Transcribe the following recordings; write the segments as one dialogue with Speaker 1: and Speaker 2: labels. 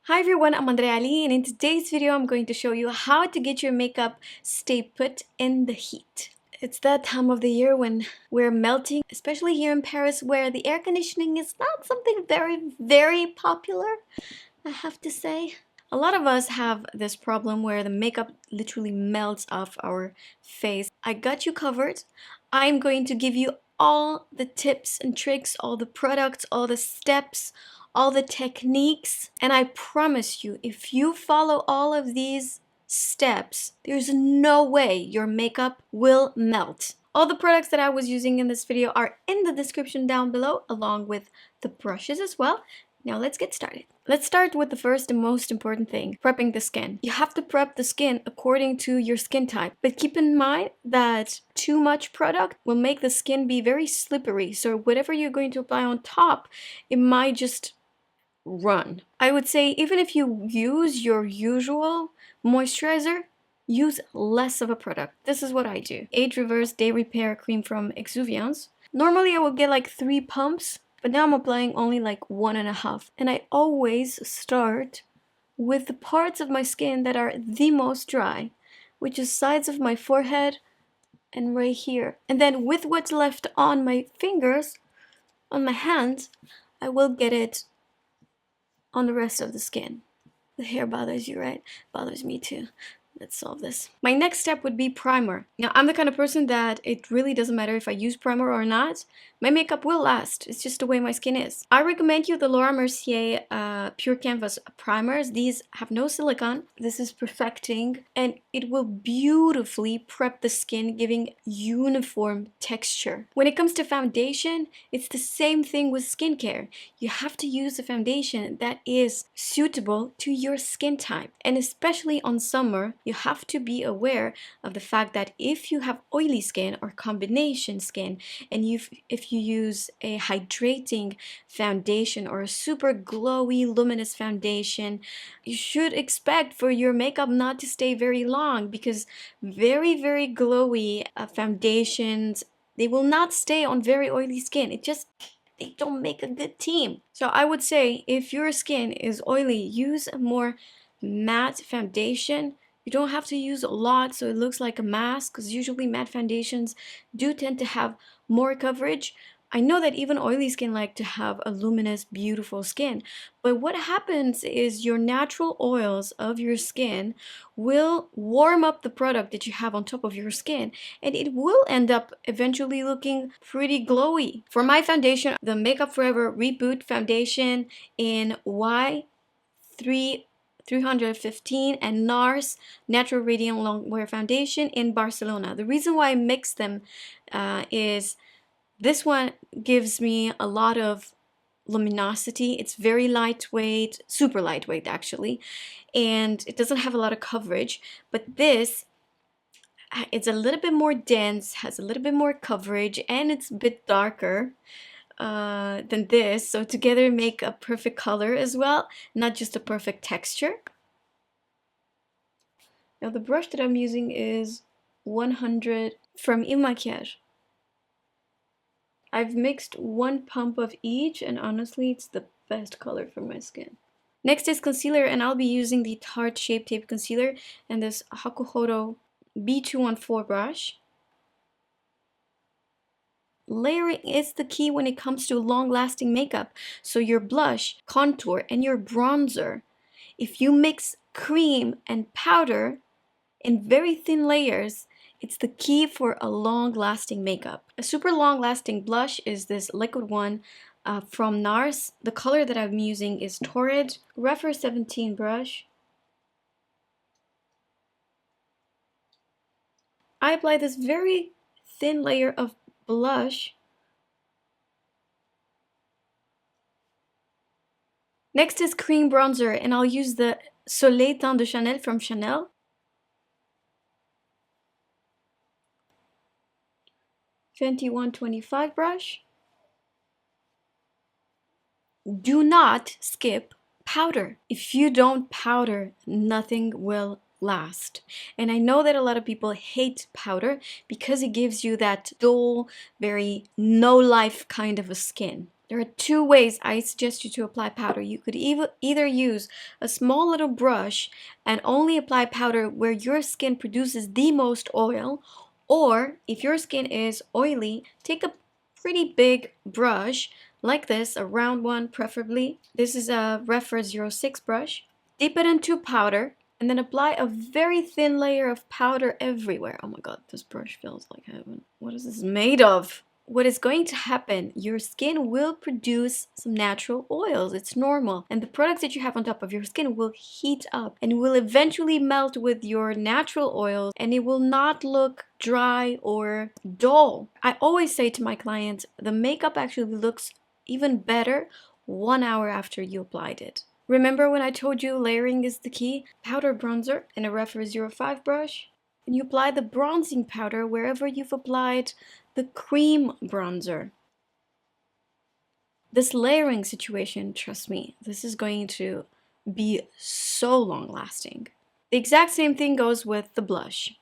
Speaker 1: Hi everyone, I'm Andreea, and in today's video I'm going to show you how to get your makeup stay put in the heat. It's that time of the year when we're melting, especially here in Paris where the air conditioning is not something very popular, I have to say. A lot of us have this problem where the makeup literally melts off our face. I got you covered. I'm going to give you all the tips and tricks, all the products, all the steps, all the techniques. And I promise you, if you follow all of these steps, there's no way your makeup will melt. All the products that I was using in this video are in the description down below, along with the brushes as well. Now let's get started. Let's start with the first and most important thing, prepping the skin. You have to prep the skin according to your skin type, but keep in mind that too much product will make the skin be very slippery. So whatever you're going to apply on top, it might just run. I would say even if you use your usual moisturizer, use less of a product. This is what I do. Age Reverse Day Repair Cream from Exuviance. Normally I would get like 3 pumps, but now I'm applying only like 1.5. And I always start with the parts of my skin that are the most dry, which is sides of my forehead and right here. And then with what's left on my fingers, on my hands, I will get it on the rest of the skin. The hair bothers you, right? Bothers me too. Let's solve this. My next step would be primer. Now, I'm the kind of person that it really doesn't matter if I use primer or not. My makeup will last. It's just the way my skin is. I recommend you the Laura Mercier Pure Canvas primers. These have no silicone. This is perfecting, and it will beautifully prep the skin, giving uniform texture. When it comes to foundation, it's the same thing with skincare. You have to use a foundation that is suitable to your skin type, and especially on summer, you have to be aware of the fact that if you have oily skin or combination skin, and if you use a hydrating foundation or a super glowy luminous foundation, you should expect for your makeup not to stay very long, because very glowy foundations, they will not stay on very oily skin. They don't make a good team. So I would say if your skin is oily, use a more matte foundation. You don't have to use a lot so it looks like a mask, because usually matte foundations do tend to have more coverage. I know that even oily skin like to have a luminous, beautiful skin, but what happens is your natural oils of your skin will warm up the product that you have on top of your skin, and it will end up eventually looking pretty glowy. For my foundation, the Makeup Forever Reboot Foundation in Y315 and NARS Natural Radiant Longwear Foundation in Barcelona. The reason why I mix them is this one gives me a lot of luminosity. It's very lightweight, super lightweight actually, and it doesn't have a lot of coverage. But this, it's a little bit more dense, has a little bit more coverage, and it's a bit darker than this, so together make a perfect color as well, not just a perfect texture. Now the brush that I'm using is 100 from Il Makiage. I've mixed 1 pump of each, and honestly it's the best color for my skin. Next is concealer, and I'll be using the Tarte Shape Tape Concealer and this Hakuhodo B214 brush. Layering is the key when it comes to long-lasting makeup. So your blush, contour, and your bronzer, if you mix cream and powder in very thin layers, it's the key for a long-lasting makeup. A super long-lasting blush is this liquid one from NARS. The color that I'm using is Torrid. Refer 17 brush. I apply this very thin layer of blush. Next is cream bronzer, and I'll use the Soleil Teint de Chanel from Chanel. Fenty 125 brush. Do not skip powder. If you don't powder, nothing will last. And I know that a lot of people hate powder because it gives you that dull, very no life kind of a skin. There are two ways I suggest you to apply powder. You could either use a small little brush and only apply powder where your skin produces the most oil, or if your skin is oily, take a pretty big brush like this, a round one preferably. This is a Refer 06 brush. Dip it into powder and then apply a very thin layer of powder everywhere. Oh my god, this brush feels like heaven. What is this made of? What is going to happen, your skin will produce some natural oils. It's normal. And the products that you have on top of your skin will heat up and will eventually melt with your natural oils, and it will not look dry or dull. I always say to my clients, the makeup actually looks even better 1 hour after you applied it. Remember when I told you layering is the key? Powder bronzer and a Refer 05 brush. And you apply the bronzing powder wherever you've applied the cream bronzer. This layering situation, trust me, this is going to be so long lasting. The exact same thing goes with the blush.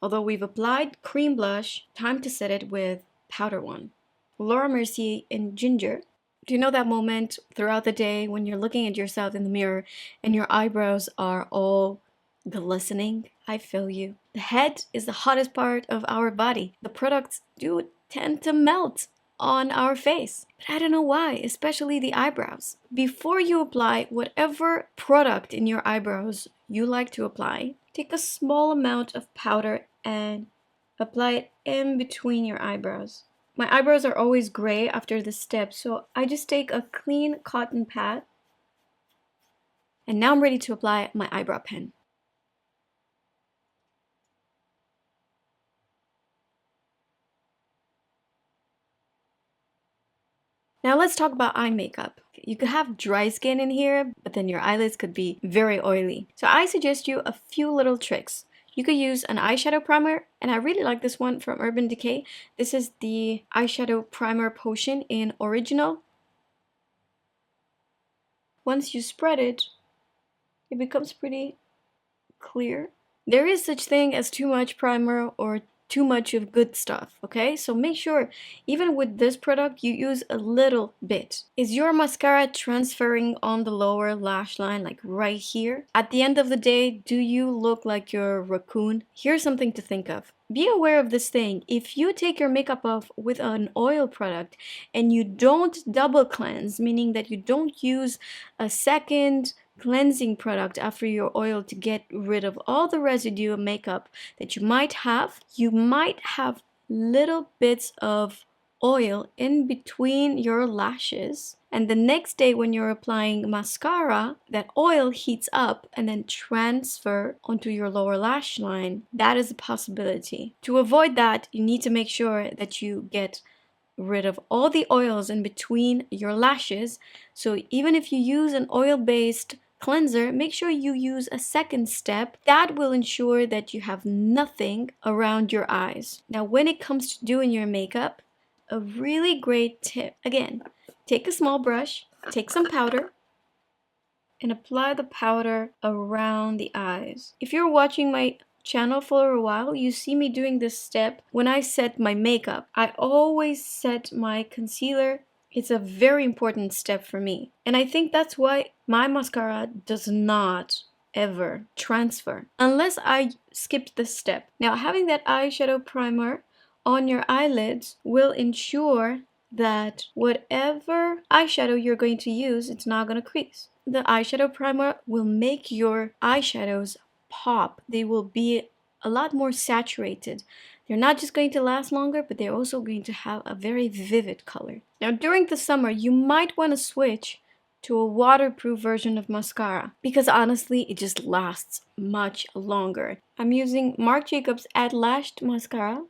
Speaker 1: Although we've applied cream blush, time to set it with powder one. Laura Mercier in Ginger. Do you know that moment throughout the day when you're looking at yourself in the mirror and your eyebrows are all glistening? I feel you. The head is the hottest part of our body. The products do tend to melt on our face, but I don't know why, especially the eyebrows. Before you apply whatever product in your eyebrows you like to apply, take a small amount of powder and apply it in between your eyebrows. My eyebrows are always gray after this step, so I just take a clean cotton pad and now I'm ready to apply my eyebrow pen. Now let's talk about eye makeup. You could have dry skin in here, but then your eyelids could be very oily. So I suggest you a few little tricks. You could use an eyeshadow primer, and I really like this one from Urban Decay. This is the eyeshadow primer potion in Original. Once you spread it, it becomes pretty clear. There is such thing as too much primer or too much of good stuff, okay? So make sure, even with this product, you use a little bit. Is your mascara transferring on the lower lash line, like right here? At the end of the day, do you look like you're a raccoon? Here's something to think of. Be aware of this thing. If you take your makeup off with an oil product and you don't double cleanse, meaning that you don't use a second cleansing product after your oil to get rid of all the residue of makeup that you might have little bits of oil in between your lashes, and the next day when you're applying mascara, that oil heats up and then transfer onto your lower lash line. That is a possibility. To avoid that, you need to make sure that you get rid of all the oils in between your lashes. So even if you use an oil-based cleanser, make sure you use a second step. That will ensure that you have nothing around your eyes. Now, when it comes to doing your makeup, a really great tip. Again, take a small brush, take some powder, and apply the powder around the eyes. If you're watching my channel for a while, you see me doing this step when I set my makeup. I always set my concealer. It's a very important step for me. And I think that's why my mascara does not ever transfer unless I skipped this step. Now, having that eyeshadow primer on your eyelids will ensure that whatever eyeshadow you're going to use, it's not going to crease. The eyeshadow primer will make your eyeshadows pop. They will be a lot more saturated. They're not just going to last longer, but they're also going to have a very vivid color. Now, during the summer, you might want to switch to a waterproof version of mascara because honestly, it just lasts much longer. I'm using Marc Jacobs Ad Lashed Mascara.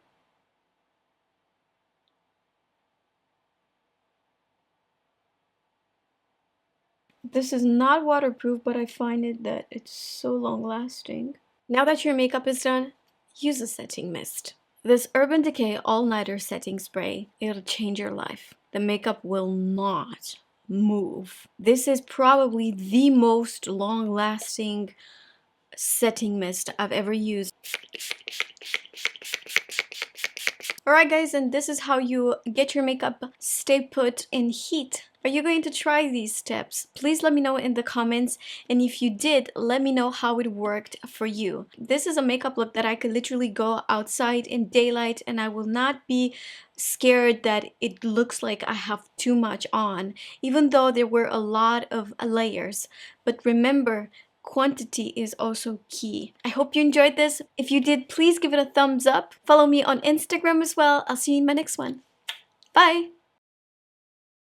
Speaker 1: This is not waterproof, but I find it that it's so long lasting. Now that your makeup is done, use a setting mist. This Urban Decay All-Nighter Setting Spray, it'll change your life. The makeup will not move. This is probably the most long-lasting setting mist I've ever used. Alright guys, and this is how you get your makeup stay put in heat. Are you going to try these steps? Please let me know in the comments, and if you did, let me know how it worked for you. This is a makeup look that I could literally go outside in daylight and I will not be scared that it looks like I have too much on, even though there were a lot of layers. But remember, quantity is also key. I hope you enjoyed this. If you did, please give it a thumbs up. Follow me on Instagram as well. I'll see you in my next one. Bye!